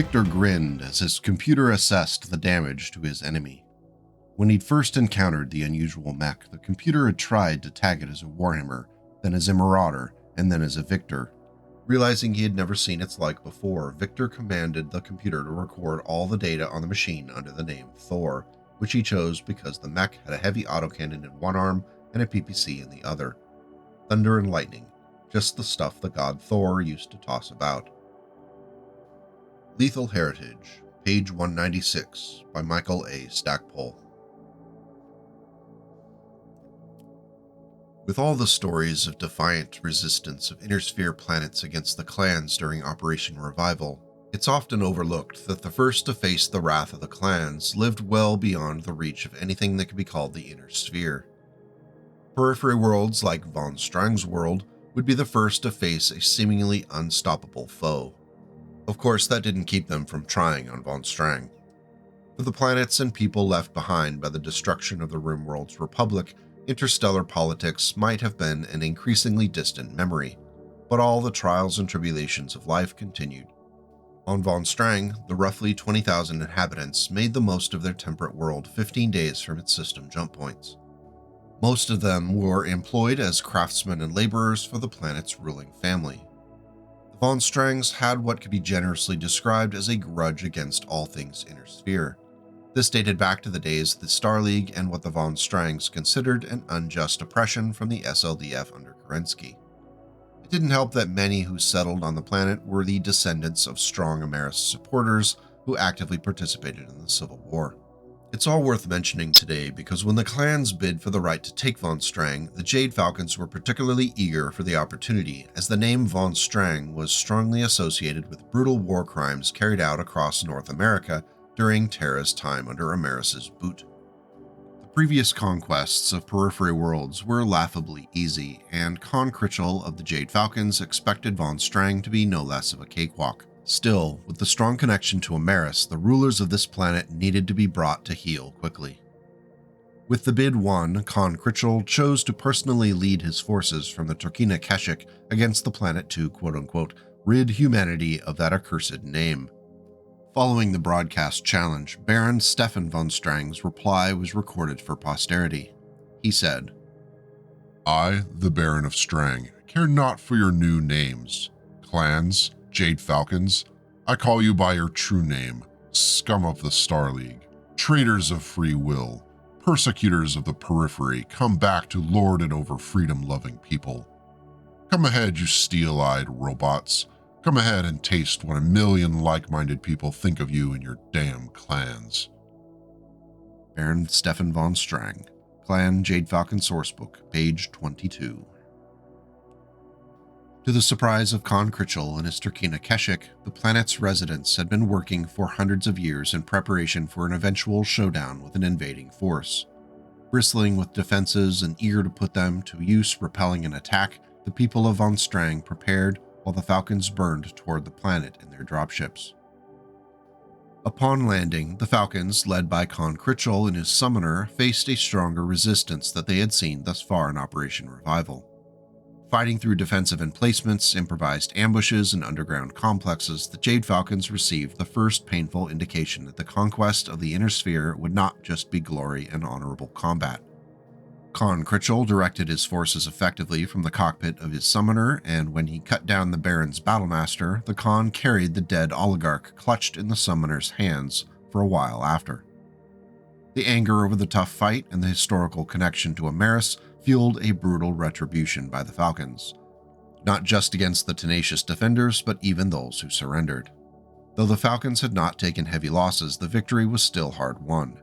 Victor grinned as his computer assessed the damage to his enemy. When he'd first encountered the unusual mech, the computer had tried to tag it as a Warhammer, then as a Marauder, and then as a Victor. Realizing he had never seen its like before, Victor commanded the computer to record all the data on the machine under the name Thor, which he chose because the mech had a heavy autocannon in one arm and a PPC in the other. Thunder and lightning, just the stuff the god Thor used to toss about. Lethal Heritage, page 196, by Michael A. Stackpole. With all the stories of defiant resistance of Inner-Sphere planets against the clans during Operation Revival, it's often overlooked that the first to face the wrath of the clans lived well beyond the reach of anything that could be called the Inner Sphere. Periphery worlds like von Strang's world would be the first to face a seemingly unstoppable foe. Of course, that didn't keep them from trying on von Strang. For the planets and people left behind by the destruction of the RimWorld's Republic, interstellar politics might have been an increasingly distant memory, but all the trials and tribulations of life continued. On von Strang, the roughly 20,000 inhabitants made the most of their temperate world 15 days from its system jump points. Most of them were employed as craftsmen and laborers for the planet's ruling family. The von Strangs had what could be generously described as a grudge against all things Inner Sphere. This dated back to the days of the Star League and what the von Strangs considered an unjust oppression from the SLDF under Kerensky. It didn't help that many who settled on the planet were the descendants of strong Ameris supporters who actively participated in the Civil War. It's all worth mentioning today because when the clans bid for the right to take von Strang, the Jade Falcons were particularly eager for the opportunity, as the name von Strang was strongly associated with brutal war crimes carried out across North America during Terra's time under Ameris' boot. The previous conquests of Periphery worlds were laughably easy, and Con Critchell of the Jade Falcons expected von Strang to be no less of a cakewalk. Still, with the strong connection to Ameris, the rulers of this planet needed to be brought to heel quickly. With the bid won, Con Critchell chose to personally lead his forces from the Turkina Keshik against the planet to quote-unquote rid humanity of that accursed name. Following the broadcast challenge, Baron Stefan von Strang's reply was recorded for posterity. He said, "I, the Baron of Strang, care not for your new names. Clans, Jade Falcons, I call you by your true name, scum of the Star League, traitors of free will, persecutors of the Periphery, come back to lord it over freedom-loving people. Come ahead, you steel-eyed robots. Come ahead and taste what a million like-minded people think of you and your damn clans." Baron Stefan von Strang, Clan Jade Falcon Sourcebook, page 22. To the surprise of Con Critchell and his Turkina Keshik, the planet's residents had been working for hundreds of years in preparation for an eventual showdown with an invading force. Bristling with defenses and eager to put them to use repelling an attack, the people of von Strang prepared while the Falcons burned toward the planet in their dropships. Upon landing, the Falcons, led by Con Critchell and his summoner, faced a stronger resistance that they had seen thus far in Operation Revival. Fighting through defensive emplacements, improvised ambushes, and underground complexes, the Jade Falcons received the first painful indication that the conquest of the Inner Sphere would not just be glory and honorable combat. Con Critchell directed his forces effectively from the cockpit of his summoner, and when he cut down the Baron's battlemaster, the Con carried the dead oligarch clutched in the summoner's hands for a while after. The anger over the tough fight and the historical connection to Ameris fueled a brutal retribution by the Falcons, not just against the tenacious defenders, but even those who surrendered. Though the Falcons had not taken heavy losses, the victory was still hard won.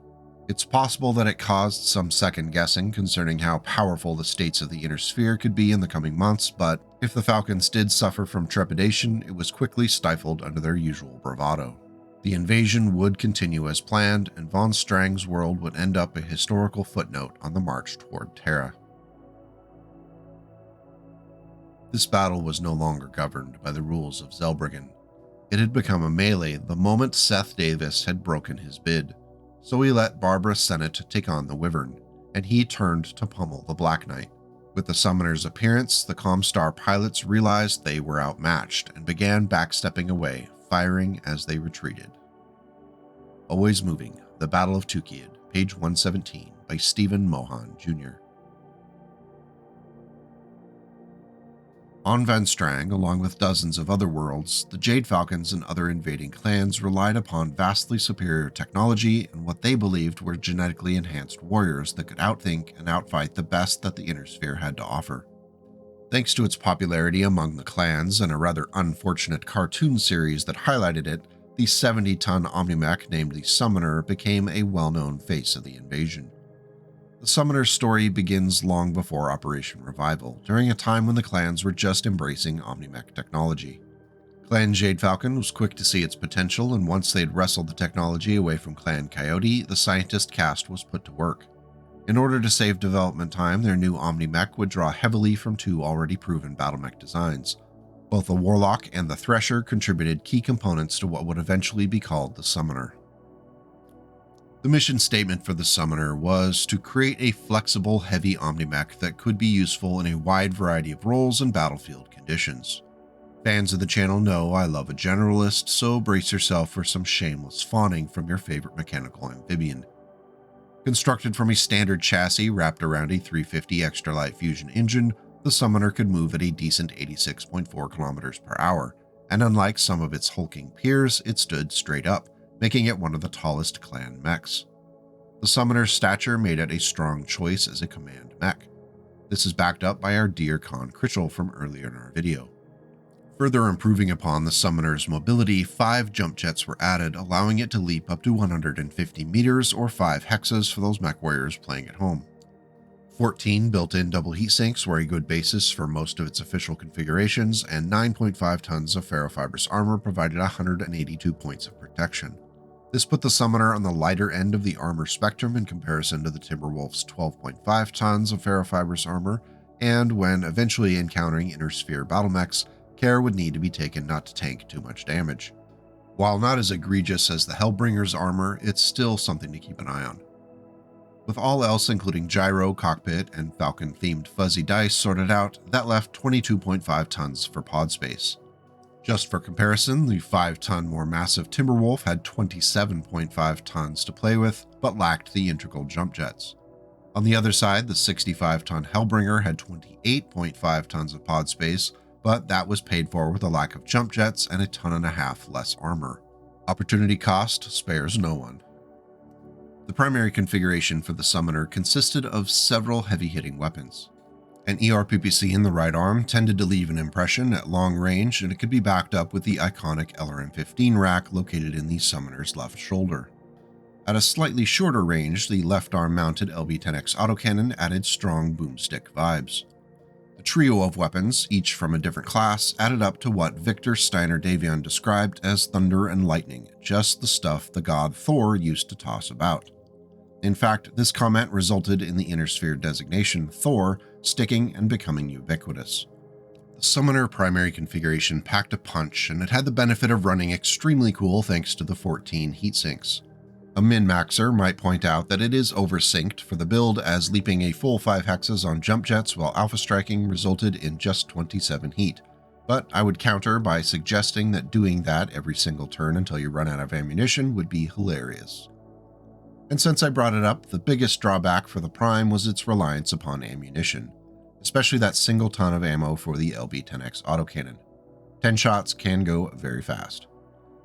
It's possible that it caused some second-guessing concerning how powerful the states of the Inner Sphere could be in the coming months, but if the Falcons did suffer from trepidation, it was quickly stifled under their usual bravado. The invasion would continue as planned, and von Strang's world would end up a historical footnote on the march toward Terra. This battle was no longer governed by the rules of Zelbriggen. It had become a melee the moment Seth Davis had broken his bid. So he let Barbara Sennett take on the Wyvern, and he turned to pummel the Black Knight. With the summoner's appearance, the Comstar pilots realized they were outmatched and began backstepping away, firing as they retreated. Always Moving, The Battle of Tukayyid, page 117, by Stephen Mohan, Jr. On Van Strang, along with dozens of other worlds, the Jade Falcons and other invading clans relied upon vastly superior technology and what they believed were genetically enhanced warriors that could outthink and outfight the best that the Inner Sphere had to offer. Thanks to its popularity among the clans and a rather unfortunate cartoon series that highlighted it, the 70-ton Omnimech named the Summoner became a well-known face of the invasion. The Summoner's story begins long before Operation Revival, during a time when the clans were just embracing Omnimech technology. Clan Jade Falcon was quick to see its potential, and once they'd wrestled the technology away from Clan Coyote, the scientist caste was put to work. In order to save development time, their new Omnimech would draw heavily from two already proven BattleMech designs. Both the Warlock and the Thresher contributed key components to what would eventually be called the Summoner. The mission statement for the Summoner was to create a flexible, heavy Omnimech that could be useful in a wide variety of roles and battlefield conditions. Fans of the channel know I love a generalist, so brace yourself for some shameless fawning from your favorite mechanical amphibian. Constructed from a standard chassis wrapped around a 350 extra light fusion engine, the Summoner could move at a decent 86.4 km per hour, and unlike some of its hulking peers, it stood straight up, making it one of the tallest clan mechs. The Summoner's stature made it a strong choice as a command mech. This is backed up by our dear Khan Critchell from earlier in our video. Further improving upon the Summoner's mobility, 5 jump jets were added, allowing it to leap up to 150 meters or 5 hexas for those mech warriors playing at home. 14 built-in double heat sinks were a good basis for most of its official configurations, and 9.5 tons of ferrofibrous armor provided 182 points of protection. This put the Summoner on the lighter end of the armor spectrum in comparison to the Timberwolf's 12.5 tons of ferrofibrous armor, and when eventually encountering Inner Sphere battlemechs, care would need to be taken not to tank too much damage. While not as egregious as the Hellbringer's armor, it's still something to keep an eye on. With all else including gyro, cockpit, and Falcon-themed fuzzy dice sorted out, that left 22.5 tons for pod space. Just for comparison, the 5-ton more massive Timberwolf had 27.5 tons to play with, but lacked the integral jump jets. On the other side, the 65-ton Hellbringer had 28.5 tons of pod space, but that was paid for with a lack of jump jets and a 1.5 tons less armor. Opportunity cost spares no one. The primary configuration for the Summoner consisted of several heavy-hitting weapons. An ERPPC in the right arm tended to leave an impression at long range, and it could be backed up with the iconic LRM-15 rack located in the Summoner's left shoulder. At a slightly shorter range, the left arm mounted LB-10X autocannon added strong boomstick vibes. The trio of weapons, each from a different class, added up to what Victor Steiner Davion described as thunder and lightning, just the stuff the god Thor used to toss about. In fact, this comment resulted in the Inner Sphere designation Thor sticking and becoming ubiquitous. The Summoner primary configuration packed a punch, and it had the benefit of running extremely cool thanks to the 14 heatsinks. A min-maxer might point out that it is oversynced for the build, as leaping a full 5 hexas on jump jets while alpha striking resulted in just 27 heat, but I would counter by suggesting that doing that every single turn until you run out of ammunition would be hilarious. And since I brought it up, the biggest drawback for the Prime was its reliance upon ammunition, especially that single ton of ammo for the LB-10X autocannon. 10 shots can go very fast.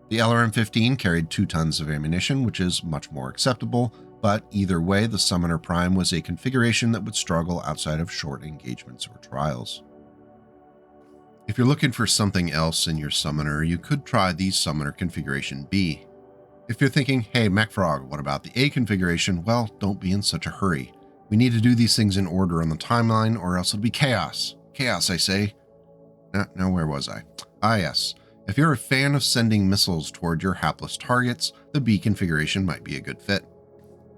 The LRM-15 carried 2 tons of ammunition, which is much more acceptable, but either way, the Summoner Prime was a configuration that would struggle outside of short engagements or trials. If you're looking for something else in your Summoner, you could try the Summoner Configuration B. If you're thinking, hey MechFrog, what about the A configuration? Well, don't be in such a hurry. We need to do these things in order on the timeline, or else it'll be chaos. Chaos, I say. Now where was I? Ah yes, if you're a fan of sending missiles toward your hapless targets, the B configuration might be a good fit.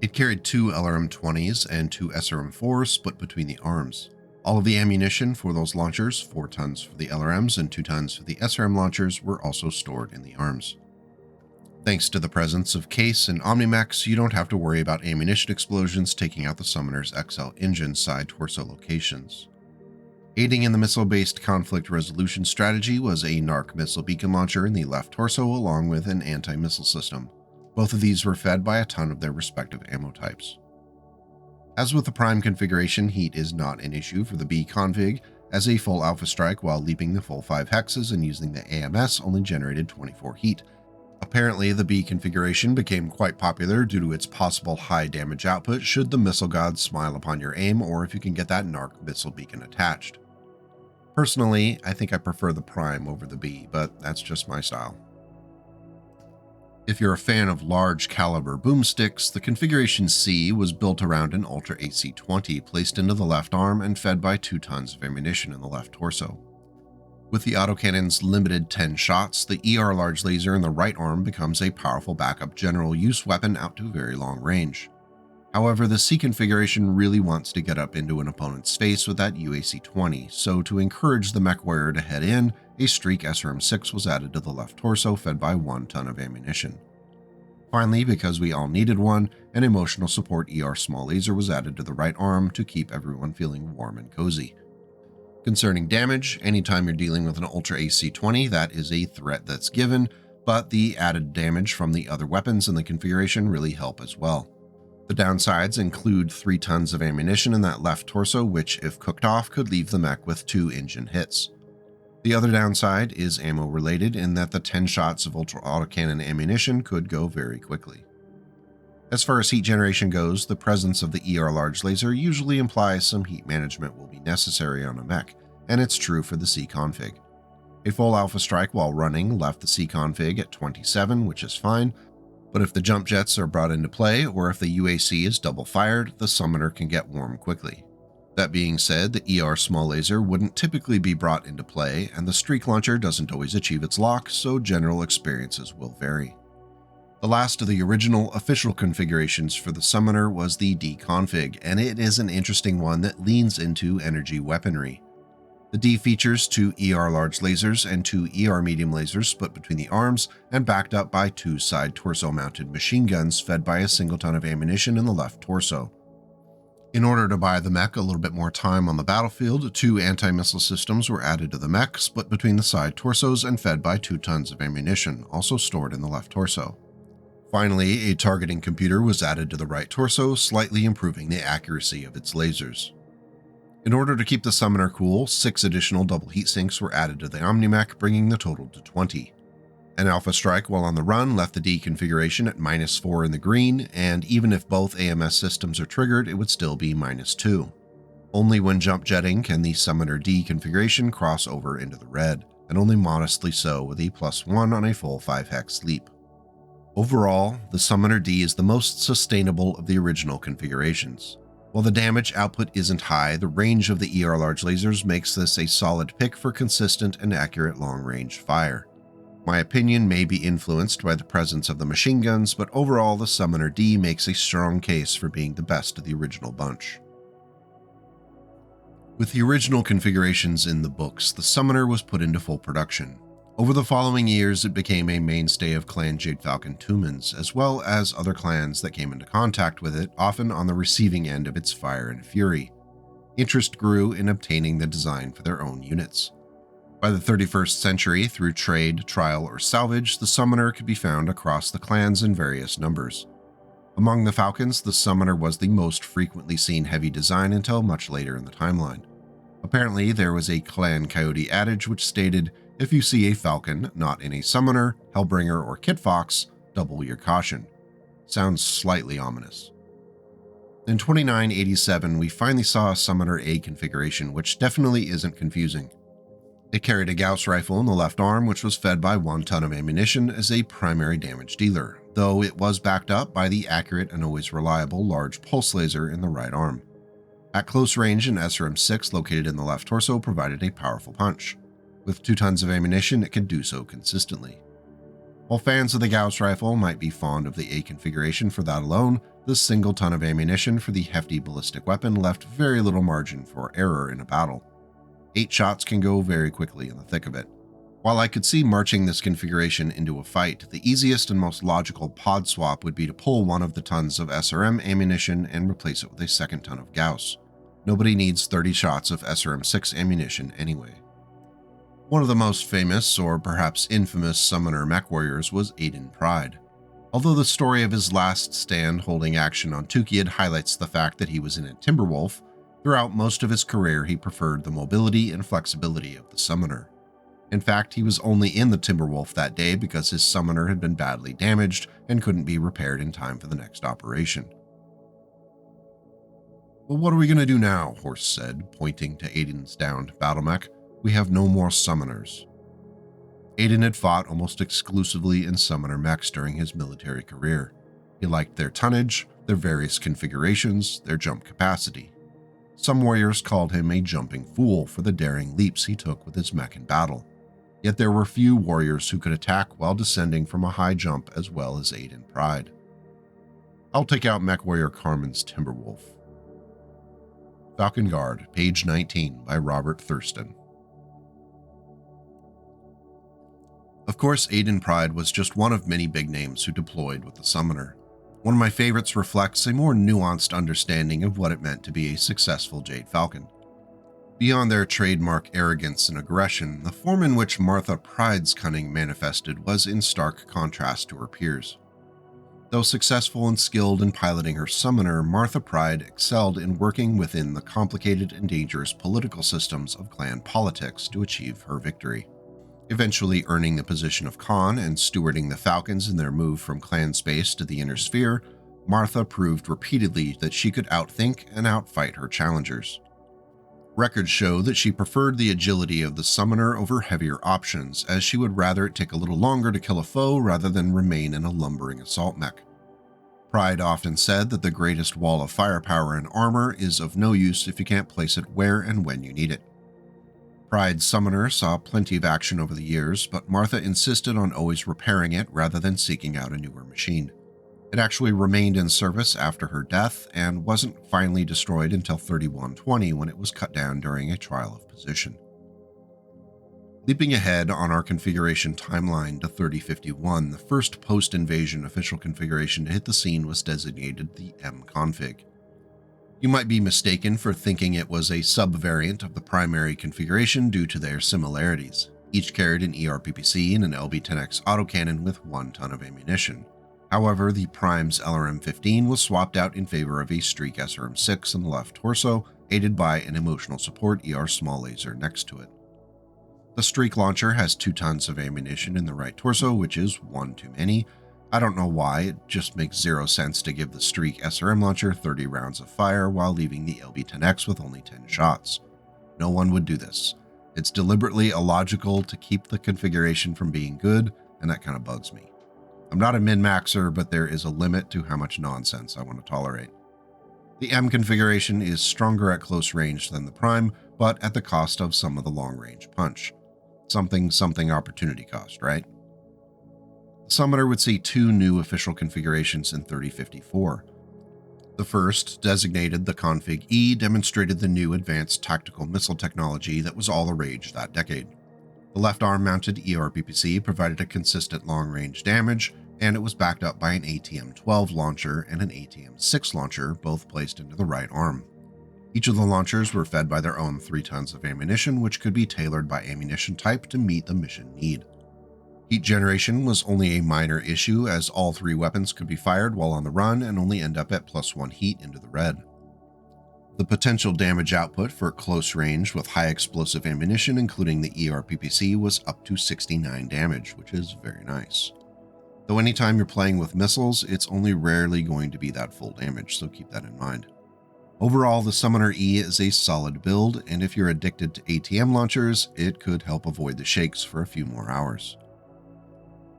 It carried 2 LRM-20s and 2 SRM-4s split between the arms. All of the ammunition for those launchers, 4 tons for the LRMs and 2 tons for the SRM launchers, were also stored in the arms. Thanks to the presence of Case and Omnimechs, you don't have to worry about ammunition explosions taking out the Summoner's XL engine side torso locations. Aiding in the missile-based conflict resolution strategy was a NARC missile beacon launcher in the left torso along with an anti-missile system. Both of these were fed by a ton of their respective ammo types. As with the Prime configuration, heat is not an issue for the B config, as a full Alpha Strike while leaping the full 5 hexes and using the AMS only generated 24 heat. Apparently, the B configuration became quite popular due to its possible high damage output should the missile gods smile upon your aim or if you can get that NARC missile beacon attached. Personally, I think I prefer the Prime over the B, but that's just my style. If you're a fan of large caliber boomsticks, the configuration C was built around an Ultra AC-20 placed into the left arm and fed by 2 tons of ammunition in the left torso. With the autocannon's limited 10 shots, the ER large laser in the right arm becomes a powerful backup general use weapon out to very long range. However, the C configuration really wants to get up into an opponent's face with that UAC-20, so to encourage the Mechwarrior to head in, a Streak SRM-6 was added to the left torso fed by 1 ton of ammunition. Finally, because we all needed one, an emotional support ER small laser was added to the right arm to keep everyone feeling warm and cozy. Concerning damage, anytime you're dealing with an Ultra AC-20, that is a threat that's given, but the added damage from the other weapons in the configuration really help as well. The downsides include 3 tons of ammunition in that left torso, which, if cooked off, could leave the mech with 2 engine hits. The other downside is ammo related in that the 10 shots of ultra autocannon ammunition could go very quickly. As far as heat generation goes, the presence of the ER large laser usually implies some heat management will be necessary on a mech, and it's true for the C config. A full Alpha Strike while running left the C config at 27, which is fine, but if the jump jets are brought into play or if the UAC is double fired, the summoner can get warm quickly. That being said, the ER small laser wouldn't typically be brought into play, and the streak launcher doesn't always achieve its lock, so general experiences will vary. The last of the original official configurations for the summoner was the D config, and it is an interesting one that leans into energy weaponry. The D features 2 ER large lasers and 2 ER medium lasers split between the arms and backed up by 2 side torso mounted machine guns fed by a single ton of ammunition in the left torso. In order to buy the mech a little bit more time on the battlefield, 2 anti-missile systems were added to the mech, split between the side torsos and fed by 2 tons of ammunition, also stored in the left torso. Finally, a targeting computer was added to the right torso, slightly improving the accuracy of its lasers. In order to keep the summoner cool, 6 additional double heat sinks were added to the Omnimech, bringing the total to 20. An Alpha Strike while on the run left the D configuration at -4 in the green, and even if both AMS systems are triggered, it would still be -2. Only when jump jetting can the Summoner D configuration cross over into the red, and only modestly so with a +1 on a full 5 hex leap. Overall, the Summoner D is the most sustainable of the original configurations. While the damage output isn't high, the range of the ER large lasers makes this a solid pick for consistent and accurate long-range fire. My opinion may be influenced by the presence of the machine guns, but overall the Summoner D makes a strong case for being the best of the original bunch. With the original configurations in the books, the Summoner was put into full production. Over the following years, it became a mainstay of Clan Jade Falcon Tumans, as well as other clans that came into contact with it, often on the receiving end of its fire and fury. Interest grew in obtaining the design for their own units. By the 31st century, through trade, trial, or salvage, the Summoner could be found across the clans in various numbers. Among the Falcons, the Summoner was the most frequently seen heavy design until much later in the timeline. Apparently, there was a Clan Coyote adage which stated, "If you see a Falcon not in a Summoner, Hellbringer, or Kit Fox, double your caution." Sounds slightly ominous. In 2987, we finally saw a Summoner A configuration, which definitely isn't confusing. It carried a Gauss rifle in the left arm, which was fed by 1 ton of ammunition as a primary damage dealer, though it was backed up by the accurate and always reliable large pulse laser in the right arm. At close range, an SRM-6 located in the left torso provided a powerful punch. With 2 tons of ammunition, it could do so consistently. While fans of the Gauss rifle might be fond of the A configuration for that alone, the single ton of ammunition for the hefty ballistic weapon left very little margin for error in a battle. 8 shots can go very quickly in the thick of it. While I could see marching this configuration into a fight, the easiest and most logical pod swap would be to pull 1 of the tons of SRM ammunition and replace it with a 2nd ton of Gauss. Nobody needs 30 shots of SRM-6 ammunition anyway. One of the most famous, or perhaps infamous, summoner mech warriors was Aiden Pride. Although the story of his last stand holding action on Tukayyid highlights the fact that he was in a Timberwolf, throughout most of his career he preferred the mobility and flexibility of the summoner. In fact, he was only in the Timberwolf that day because his summoner had been badly damaged and couldn't be repaired in time for the next operation. "Well, what are we going to do now?" Horse said, pointing to Aiden's downed battle mech. "We have no more summoners." Aiden had fought almost exclusively in summoner mechs during his military career. He liked their tonnage, their various configurations, their jump capacity. Some warriors called him a jumping fool for the daring leaps he took with his mech in battle. Yet there were few warriors who could attack while descending from a high jump as well as Aiden Pride. "I'll take out Mech Warrior Carmen's Timberwolf." Falcon Guard, page 19 by Robert Thurston. Of course, Aiden Pride was just one of many big names who deployed with the summoner. One of my favorites reflects a more nuanced understanding of what it meant to be a successful Jade Falcon. Beyond their trademark arrogance and aggression, the form in which Martha Pride's cunning manifested was in stark contrast to her peers. Though successful and skilled in piloting her summoner, Martha Pride excelled in working within the complicated and dangerous political systems of clan politics to achieve her victory. Eventually earning the position of Khan and stewarding the Falcons in their move from clan space to the Inner Sphere, Martha proved repeatedly that she could outthink and outfight her challengers. Records show that she preferred the agility of the summoner over heavier options, as she would rather it take a little longer to kill a foe rather than remain in a lumbering assault mech. Pride often said that the greatest wall of firepower and armor is of no use if you can't place it where and when you need it. Pride's summoner saw plenty of action over the years, but Martha insisted on always repairing it rather than seeking out a newer machine. It actually remained in service after her death and wasn't finally destroyed until 3120 when it was cut down during a trial of position. Leaping ahead on our configuration timeline to 3051, the first post-invasion official configuration to hit the scene was designated the M-config. You might be mistaken for thinking it was a sub-variant of the primary configuration due to their similarities. Each carried an ERPPC and an LB-10X autocannon with 1 ton of ammunition. However, the Prime's LRM-15 was swapped out in favor of a Streak SRM-6 on the left torso, aided by an emotional support ER small laser next to it. The Streak launcher has 2 tons of ammunition in the right torso, which is 1 too many. I don't know why, it just makes zero sense to give the Streak SRM launcher 30 rounds of fire while leaving the LB-10X with only 10 shots. No one would do this. It's deliberately illogical to keep the configuration from being good, and that kind of bugs me. I'm not a min-maxer, but there is a limit to how much nonsense I want to tolerate. The M configuration is stronger at close range than the Prime, but at the cost of some of the long-range punch. Something opportunity cost, right? The Summoner would see 2 new official configurations in 3054. The first, designated the Config E, demonstrated the new advanced tactical missile technology that was all the rage that decade. The left arm-mounted ERPPC provided a consistent long-range damage, and it was backed up by an ATM-12 launcher and an ATM-6 launcher, both placed into the right arm. Each of the launchers were fed by their own 3 tons of ammunition, which could be tailored by ammunition type to meet the mission need. Heat generation was only a minor issue, as all 3 weapons could be fired while on the run and only end up at +1 heat into the red. The potential damage output for close range with high explosive ammunition, including the ERPPC, was up to 69 damage, which is very nice. Though anytime you're playing with missiles, it's only rarely going to be that full damage, so keep that in mind. Overall, the Summoner E is a solid build, and if you're addicted to ATM launchers, it could help avoid the shakes for a few more hours.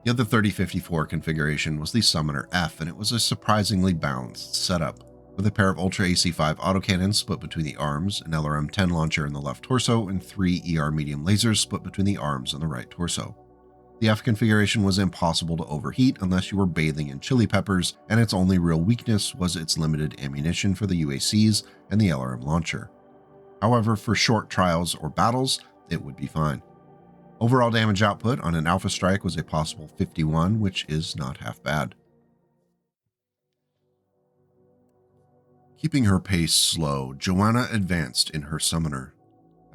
The other 3054 configuration was the Summoner F, and it was a surprisingly balanced setup, with a pair of Ultra AC-5 autocannons split between the arms, an LRM-10 launcher in the left torso, and 3 ER medium lasers split between the arms and the right torso. The F configuration was impossible to overheat unless you were bathing in chili peppers, and its only real weakness was its limited ammunition for the UACs and the LRM launcher. However, for short trials or battles, it would be fine. Overall damage output on an Alpha Strike was a possible 51, which is not half bad. Keeping her pace slow, Joanna advanced in her summoner.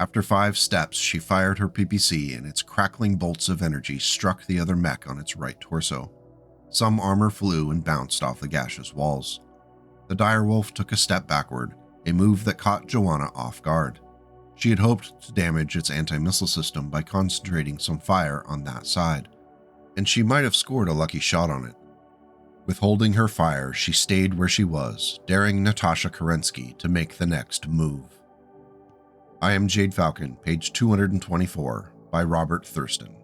After 5 steps, she fired her PPC and its crackling bolts of energy struck the other mech on its right torso. Some armor flew and bounced off the gaseous walls. The direwolf took a step backward, a move that caught Joanna off guard. She had hoped to damage its anti-missile system by concentrating some fire on that side, and she might have scored a lucky shot on it. Withholding her fire, she stayed where she was, daring Natasha Kerensky to make the next move. I Am Jade Falcon, page 224, by Robert Thurston.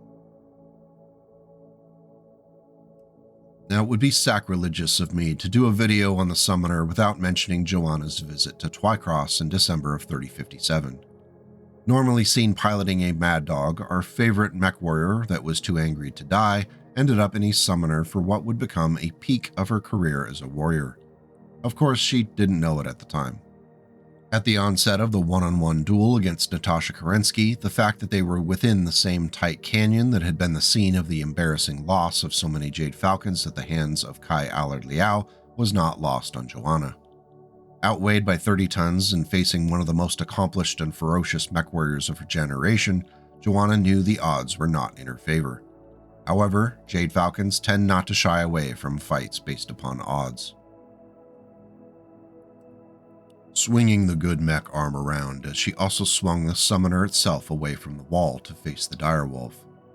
Now, it would be sacrilegious of me to do a video on the summoner without mentioning Joanna's visit to Twycross in December of 3057. Normally seen piloting a mad dog, our favorite mech warrior that was too angry to die ended up in a summoner for what would become a peak of her career as a warrior. Of course, she didn't know it at the time. At the onset of the one-on-one duel against Natasha Kerensky, the fact that they were within the same tight canyon that had been the scene of the embarrassing loss of so many Jade Falcons at the hands of Kai Allard Liao was not lost on Joanna. Outweighed by 30 tons and facing one of the most accomplished and ferocious mech warriors of her generation, Joanna knew the odds were not in her favor. However, Jade Falcons tend not to shy away from fights based upon odds. Swinging the good mech arm around as she also swung the summoner itself away from the wall to face the direwolf.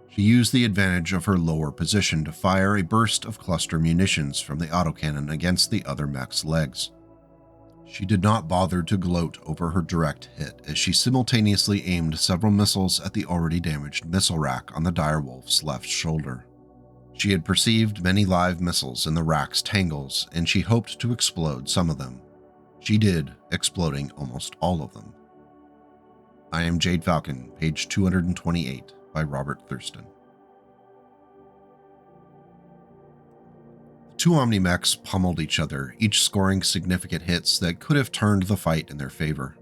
She used the advantage of her lower position to fire a burst of cluster munitions from the autocannon against the other mech's legs. She did not bother to gloat over her direct hit as she simultaneously aimed several missiles at the already damaged missile rack on the direwolf's left shoulder. She had perceived many live missiles in the rack's tangles, and she hoped to explode some of them. She did, exploding almost all of them. I Am Jade Falcon, page 228, by Robert Thurston. The two Omni-Mechs pummeled each other, each scoring significant hits that could have turned the fight in their favor,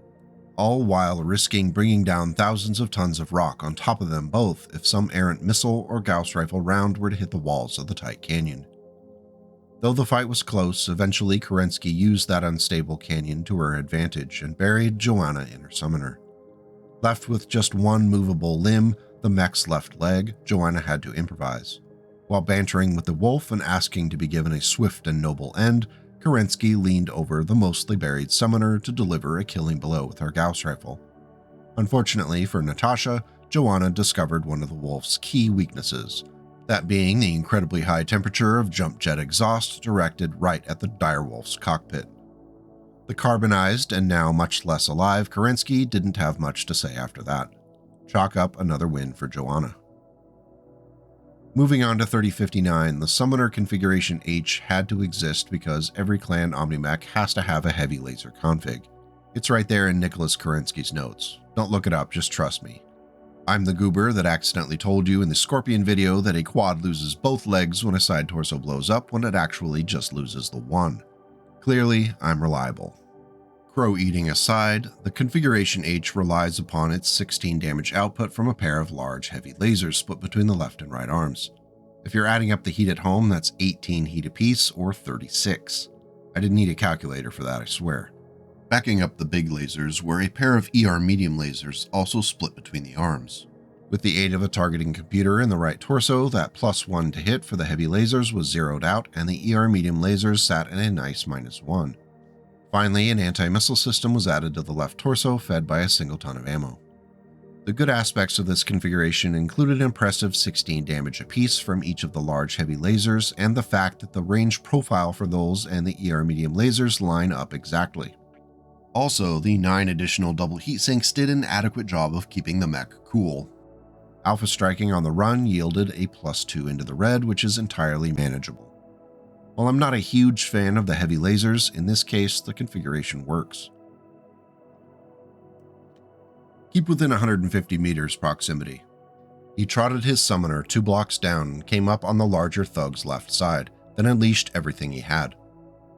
all while risking bringing down thousands of tons of rock on top of them both if some errant missile or Gauss rifle round were to hit the walls of the tight canyon. Though the fight was close, eventually Kerensky used that unstable canyon to her advantage and buried Joanna in her summoner. Left with just one movable limb, the mech's left leg, Joanna had to improvise. While bantering with the wolf and asking to be given a swift and noble end, Kerensky leaned over the mostly buried summoner to deliver a killing blow with her Gauss rifle. Unfortunately for Natasha, Joanna discovered one of the wolf's key weaknesses, that being the incredibly high temperature of jump jet exhaust directed right at the direwolf's cockpit. The carbonized and now much less alive Kerensky didn't have much to say after that. Chalk up another win for Joanna. Moving on to 3059, the Summoner Configuration H had to exist because every clan Omni-Mech has to have a heavy laser config. It's right there in Nicholas Kerensky's notes. Don't look it up, just trust me. I'm the goober that accidentally told you in the Scorpion video that a quad loses both legs when a side torso blows up when it actually just loses the one. Clearly, I'm reliable. Crow eating aside, the Configuration H relies upon its 16 damage output from a pair of large heavy lasers split between the left and right arms. If you're adding up the heat at home, that's 18 heat apiece or 36. I didn't need a calculator for that, I swear. Backing up the big lasers were a pair of ER medium lasers also split between the arms. With the aid of a targeting computer in the right torso, that +1 to hit for the heavy lasers was zeroed out and the ER medium lasers sat in a nice -1. Finally, an anti-missile system was added to the left torso, fed by a single ton of ammo. The good aspects of this configuration included an impressive 16 damage apiece from each of the large heavy lasers and the fact that the range profile for those and the ER medium lasers line up exactly. Also, the 9 additional double heatsinks did an adequate job of keeping the mech cool. Alpha striking on the run yielded a +2 into the red, which is entirely manageable. While I'm not a huge fan of the heavy lasers, in this case the configuration works. Keep within 150 meters proximity. He trotted his summoner 2 blocks down and came up on the larger thug's left side, then unleashed everything he had.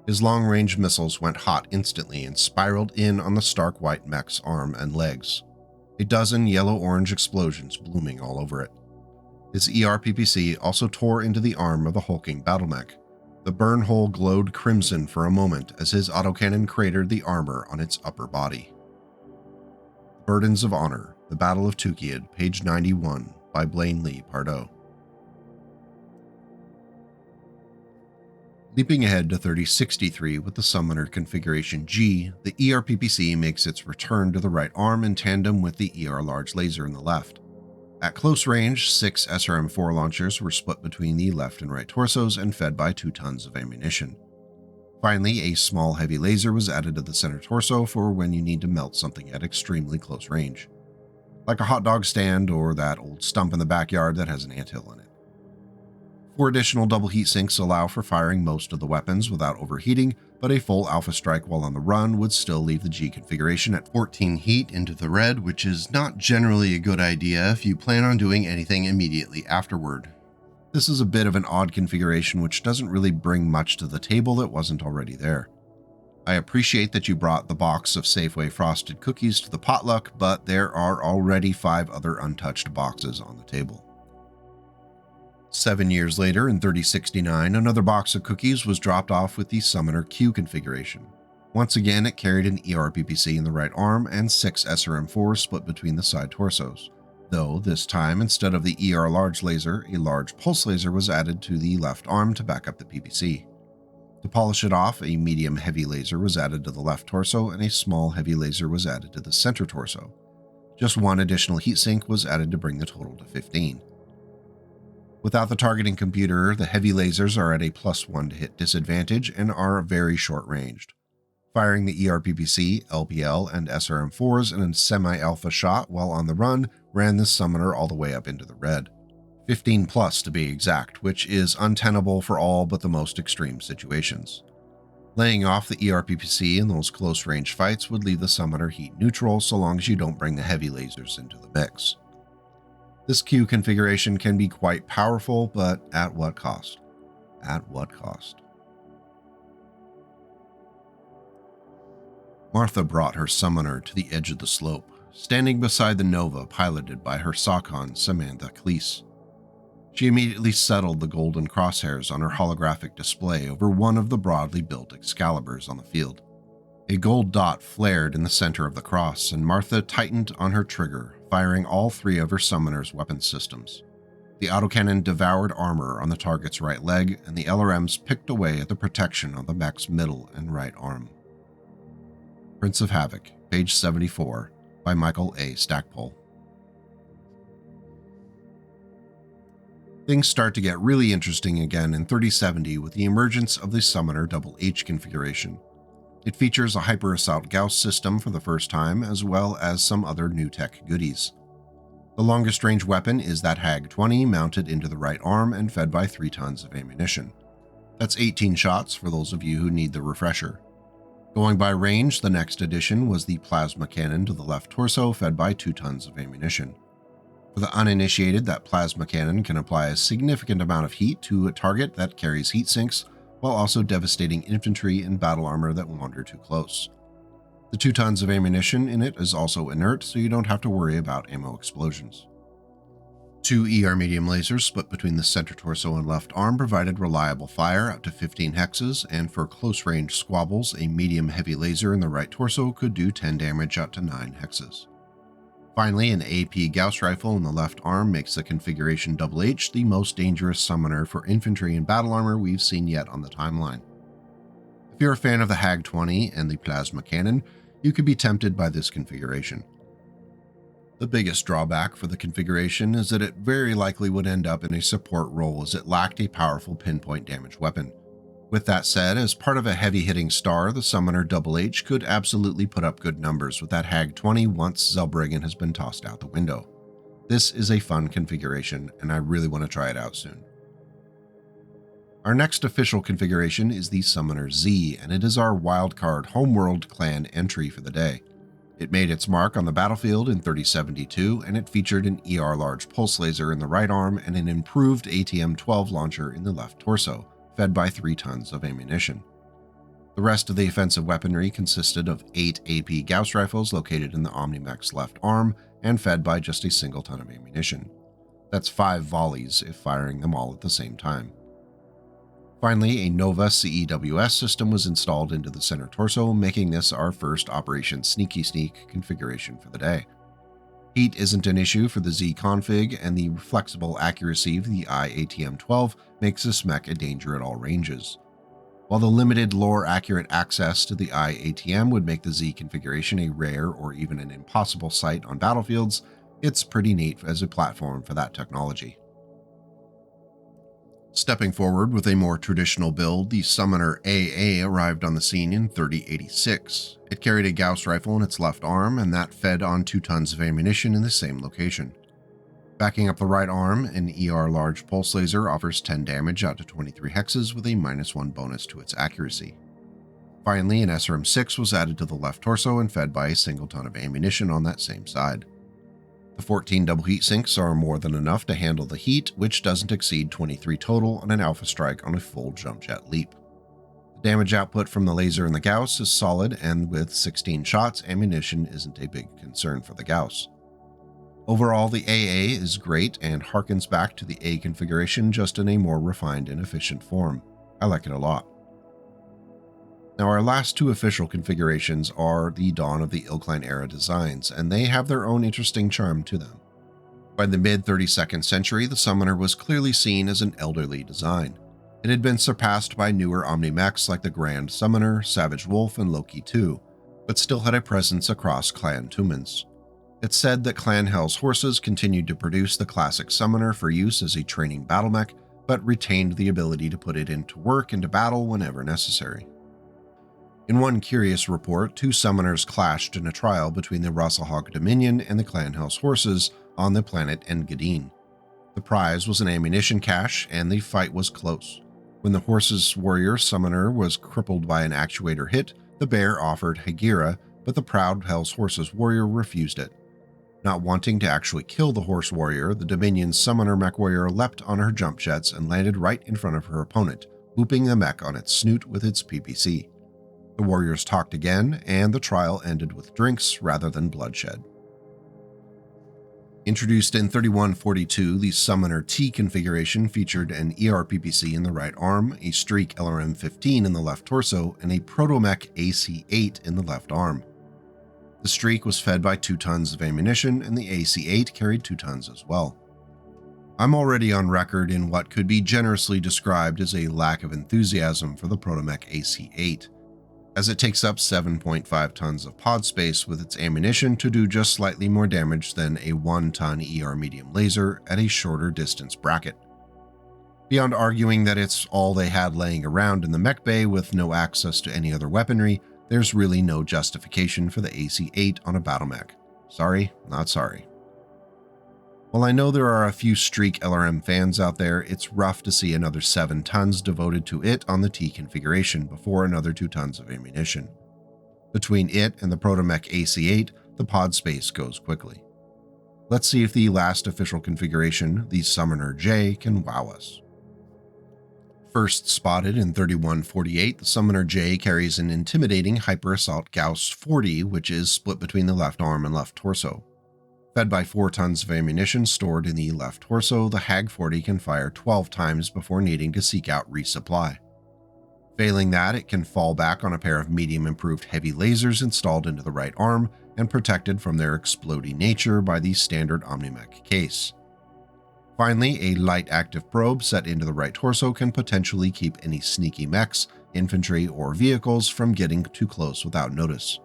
His long-range missiles went hot instantly and spiraled in on the stark white mech's arm and legs. A dozen yellow-orange explosions blooming all over it. His ER PPC also tore into the arm of the hulking battle mech. The burn hole glowed crimson for a moment as his autocannon cratered the armor on its upper body. Burdens of Honor, The Battle of Tukayyid, page 91, by Blaine Lee Pardoe. Leaping ahead to 3063 with the Summoner Configuration G, the ERPPC makes its return to the right arm in tandem with the ER Large Laser in the left. At close range, 6 SRM-4 launchers were split between the left and right torsos and fed by 2 tons of ammunition. Finally, a small heavy laser was added to the center torso for when you need to melt something at extremely close range, like a hot dog stand or that old stump in the backyard that has an anthill in it. 4 additional double heat sinks allow for firing most of the weapons without overheating, but a full alpha strike while on the run would still leave the G configuration at 14 heat into the red, which is not generally a good idea if you plan on doing anything immediately afterward. This is a bit of an odd configuration which doesn't really bring much to the table that wasn't already there. I appreciate that you brought the box of Safeway frosted cookies to the potluck, but there are already 5 other untouched boxes on the table. 7 years later, in 3069, another box of cookies was dropped off with the Summoner Q configuration. Once again, it carried an ERPPC in the right arm and 6 SRM-4s split between the side torsos, though this time, instead of the ER Large Laser, a large pulse laser was added to the left arm to back up the PPC. To polish it off, a medium heavy laser was added to the left torso and a small heavy laser was added to the center torso. Just 1 additional heatsink was added to bring the total to 15. Without the targeting computer, the heavy lasers are at a +1 to hit disadvantage and are very short-ranged. Firing the ERPPC, LPL, and SRM-4s in a semi-alpha shot while on the run ran the Summoner all the way up into the red. 15+ to be exact, which is untenable for all but the most extreme situations. Laying off the ERPPC in those close-range fights would leave the Summoner heat neutral so long as you don't bring the heavy lasers into the mix. This Q configuration can be quite powerful, but at what cost? At what cost? Martha brought her Summoner to the edge of the slope, standing beside the Nova piloted by her Saucon Samantha Cleese. She immediately settled the golden crosshairs on her holographic display over one of the broadly built Excaliburs on the field. A gold dot flared in the center of the cross, and Martha tightened on her trigger, firing all 3 of her Summoner's weapon systems. The autocannon devoured armor on the target's right leg, and the LRMs picked away at the protection on the mech's middle and right arm. Prince of Havoc, page 74, by Michael A. Stackpole. Things start to get really interesting again in 3070 with the emergence of the Summoner Double H configuration. It features a hyper-assault Gauss system for the first time, as well as some other new tech goodies. The longest range weapon is that HAG-20 mounted into the right arm and fed by 3 tons of ammunition. That's 18 shots for those of you who need the refresher. Going by range, the next addition was the plasma cannon to the left torso fed by 2 tons of ammunition. For the uninitiated, that plasma cannon can apply a significant amount of heat to a target that carries heat sinks, while also devastating infantry and battle armor that wander too close. The 2 tons of ammunition in it is also inert, so you don't have to worry about ammo explosions. 2 ER medium lasers split between the center torso and left arm provided reliable fire up to 15 hexes, and for close-range squabbles, a medium heavy laser in the right torso could do 10 damage up to 9 hexes. Finally, an AP Gauss rifle in the left arm makes the configuration Double H the most dangerous summoner for infantry and battle armor we've seen yet on the timeline. If you're a fan of the HAG-20 and the plasma cannon, you could be tempted by this configuration. The biggest drawback for the configuration is that it very likely would end up in a support role as it lacked a powerful pinpoint damage weapon. With that said, as part of a heavy-hitting star, the Summoner Double H could absolutely put up good numbers with that HAG-20 once Zellbriggen has been tossed out the window. This is a fun configuration, and I really want to try it out soon. Our next official configuration is the Summoner Z, and it is our wildcard Homeworld clan entry for the day. It made its mark on the battlefield in 3072, and it featured an ER Large Pulse Laser in the right arm and an improved ATM-12 launcher in the left torso, fed by 3 tons of ammunition. The rest of the offensive weaponry consisted of 8 AP Gauss rifles located in the Omnimech's left arm and fed by just a single ton of ammunition. That's 5 volleys if firing them all at the same time. Finally, a Nova CEWS system was installed into the center torso, making this our first Operation Sneaky Sneak configuration for the day. Heat isn't an issue for the Z config, and the flexible accuracy of the IATM-12 makes this mech a danger at all ranges. While the limited lore-accurate access to the IATM would make the Z configuration a rare or even an impossible sight on battlefields, it's pretty neat as a platform for that technology. Stepping forward with a more traditional build, the Summoner AA arrived on the scene in 3086. It carried a Gauss rifle in its left arm, and that fed on 2 tons of ammunition in the same location. Backing up the right arm, an ER large pulse laser offers 10 damage out to 23 hexes with a -1 bonus to its accuracy. Finally, an SRM-6 was added to the left torso and fed by a single ton of ammunition on that same side. The 14 double heat sinks are more than enough to handle the heat, which doesn't exceed 23 total on an alpha strike on a full jump jet leap. The damage output from the laser and the Gauss is solid, and with 16 shots, ammunition isn't a big concern for the Gauss. Overall, the AA is great and harkens back to the A configuration, just in a more refined and efficient form. I like it a lot. Now, our last 2 official configurations are the dawn of the IlClan era designs, and they have their own interesting charm to them. By the mid-32nd century, the Summoner was clearly seen as an elderly design. It had been surpassed by newer Omni-Mechs like the Grand Summoner, Savage Wolf, and Loki II, but still had a presence across Clan Tumens. It's said that Clan Hell's horses continued to produce the classic Summoner for use as a training battle mech, but retained the ability to put it into work into battle whenever necessary. In one curious report, 2 summoners clashed in a trial between the Rasahog Dominion and the Clan House horses on the planet Engadine. The prize was an ammunition cache, and the fight was close. When the horse's warrior summoner was crippled by an actuator hit, the bear offered Hagira, but the proud Hell's horse's warrior refused it. Not wanting to actually kill the horse warrior, the Dominion's summoner Mechwarrior leapt on her jump jets and landed right in front of her opponent, whooping the mech on its snoot with its PPC. The warriors talked again, and the trial ended with drinks rather than bloodshed. Introduced in 3142, the Summoner T configuration featured an ERPPC in the right arm, a Streak LRM-15 in the left torso, and a Protomech AC-8 in the left arm. The Streak was fed by 2 tons of ammunition, and the AC-8 carried 2 tons as well. I'm already on record in what could be generously described as a lack of enthusiasm for the Protomech AC-8, as it takes up 7.5 tons of pod space with its ammunition to do just slightly more damage than a 1-ton ER medium laser at a shorter distance bracket. Beyond arguing that it's all they had laying around in the mech bay with no access to any other weaponry, there's really no justification for the AC-8 on a battle mech. Sorry, not sorry. While I know there are a few Streak LRM fans out there, it's rough to see another 7 tons devoted to it on the T configuration before another 2 tons of ammunition. Between it and the Protomech AC-8, the pod space goes quickly. Let's see if the last official configuration, the Summoner J, can wow us. First spotted in 3148, the Summoner J carries an intimidating Hyper Assault Gauss 40, which is split between the left arm and left torso. Fed by 4 tons of ammunition stored in the left torso, the Hag 40 can fire 12 times before needing to seek out resupply. Failing that, it can fall back on a pair of medium-improved heavy lasers installed into the right arm and protected from their exploding nature by the standard Omni-Mech case. Finally, a light active probe set into the right torso can potentially keep any sneaky mechs, infantry, or vehicles from getting too close without notice.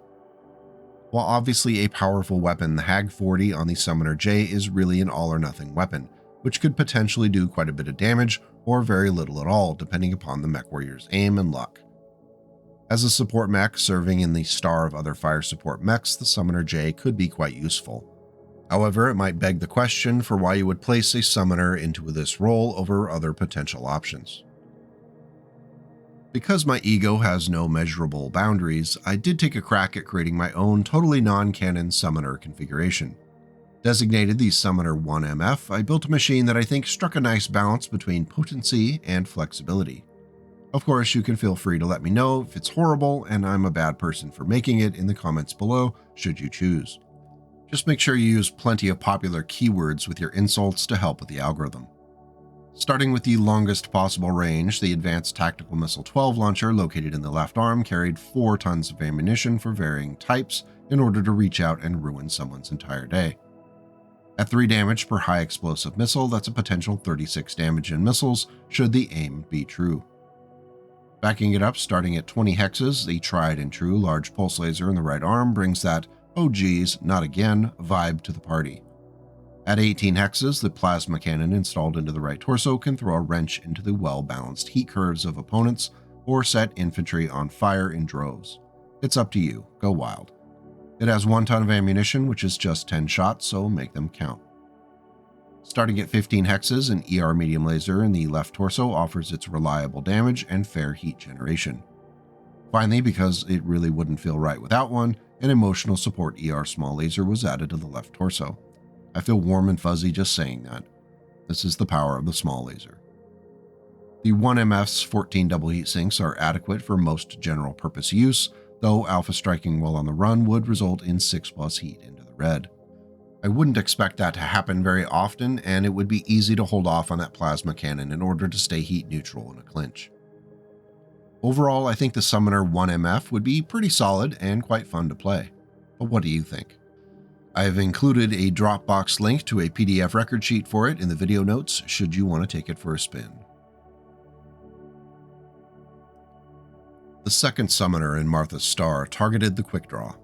While obviously a powerful weapon, the Hag 40 on the Summoner J is really an all-or-nothing weapon, which could potentially do quite a bit of damage or very little at all, depending upon the Mechwarrior's aim and luck. As a support mech serving in the star of other fire support mechs, the Summoner J could be quite useful. However, it might beg the question for why you would place a summoner into this role over other potential options. Because my ego has no measurable boundaries, I did take a crack at creating my own totally non-canon summoner configuration. Designated the Summoner 1MF, I built a machine that I think struck a nice balance between potency and flexibility. Of course, you can feel free to let me know if it's horrible and I'm a bad person for making it in the comments below, should you choose. Just make sure you use plenty of popular keywords with your insults to help with the algorithm. Starting with the longest possible range, the Advanced Tactical Missile 12 launcher located in the left arm carried 4 tons of ammunition for varying types in order to reach out and ruin someone's entire day. At 3 damage per high explosive missile, that's a potential 36 damage in missiles should the aim be true. Backing it up, starting at 20 hexes, the tried and true large pulse laser in the right arm brings that "oh geez, not again" vibe to the party. At 18 hexes, the plasma cannon installed into the right torso can throw a wrench into the well-balanced heat curves of opponents or set infantry on fire in droves. It's up to you, go wild. It has 1 ton of ammunition, which is just 10 shots, so make them count. Starting at 15 hexes, an ER medium laser in the left torso offers its reliable damage and fair heat generation. Finally, because it really wouldn't feel right without one, an emotional support ER small laser was added to the left torso. I feel warm and fuzzy just saying that. This is the power of the small laser. The 1MF's 14 double heat sinks are adequate for most general purpose use, though alpha striking while on the run would result in 6+ heat into the red. I wouldn't expect that to happen very often, and it would be easy to hold off on that plasma cannon in order to stay heat neutral in a clinch. Overall, I think the Summoner 1MF would be pretty solid and quite fun to play. But what do you think? I have included a Dropbox link to a PDF record sheet for it in the video notes should you want to take it for a spin. The second Summoner in Martha's Star targeted the quick draw.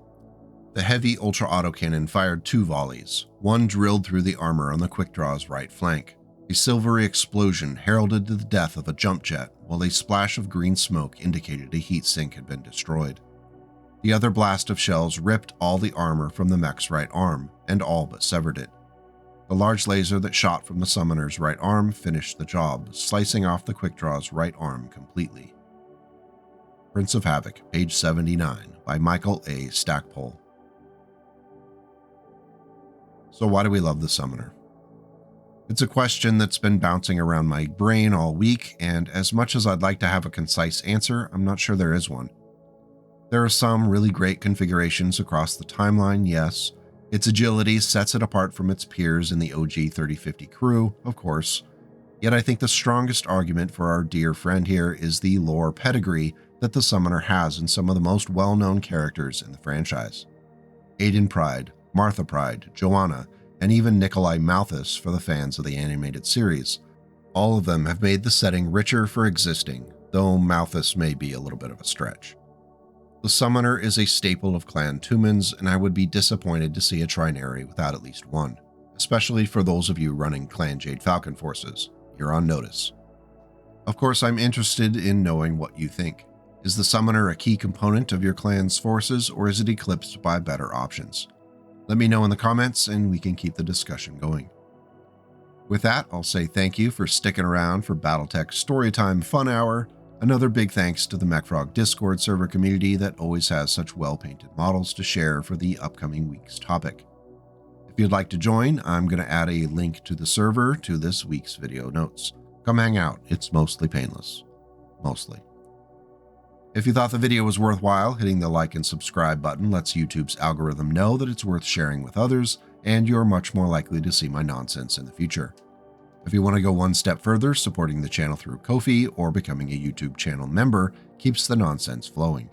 The heavy ultra autocannon fired 2 volleys, one drilled through the armor on the quick draw's right flank. A silvery explosion heralded the death of a jump jet, while a splash of green smoke indicated a heat sink had been destroyed. The other blast of shells ripped all the armor from the mech's right arm, and all but severed it. The large laser that shot from the Summoner's right arm finished the job, slicing off the quickdraw's right arm completely. Prince of Havoc, page 79, by Michael A. Stackpole. So why do we love the Summoner? It's a question that's been bouncing around my brain all week, and as much as I'd like to have a concise answer, I'm not sure there is one. There are some really great configurations across the timeline, yes. Its agility sets it apart from its peers in the OG 3050 crew, of course. Yet I think the strongest argument for our dear friend here is the lore pedigree that the Summoner has in some of the most well-known characters in the franchise. Aiden Pride, Martha Pride, Joanna, and even Nikolai Malthus for the fans of the animated series. All of them have made the setting richer for existing, though Malthus may be a little bit of a stretch. The Summoner is a staple of Clan Tumans, and I would be disappointed to see a Trinary without at least one, especially for those of you running Clan Jade Falcon forces. You're on notice. Of course, I'm interested in knowing what you think. Is the Summoner a key component of your clan's forces, or is it eclipsed by better options? Let me know in the comments, and we can keep the discussion going. With that, I'll say thank you for sticking around for BattleTech Storytime Fun Hour. Another big thanks to the MechFrog Discord server community that always has such well-painted models to share for the upcoming week's topic. If you'd like to join, I'm going to add a link to the server to this week's video notes. Come hang out, it's mostly painless. Mostly. If you thought the video was worthwhile, hitting the like and subscribe button lets YouTube's algorithm know that it's worth sharing with others, and you're much more likely to see my nonsense in the future. If you want to go one step further, supporting the channel through Ko-fi or becoming a YouTube channel member keeps the nonsense flowing.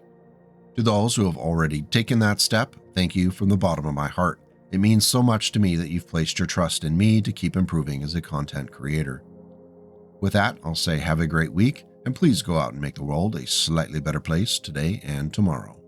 To those who have already taken that step, thank you from the bottom of my heart. It means so much to me that you've placed your trust in me to keep improving as a content creator. With that, I'll say have a great week, and please go out and make the world a slightly better place today and tomorrow.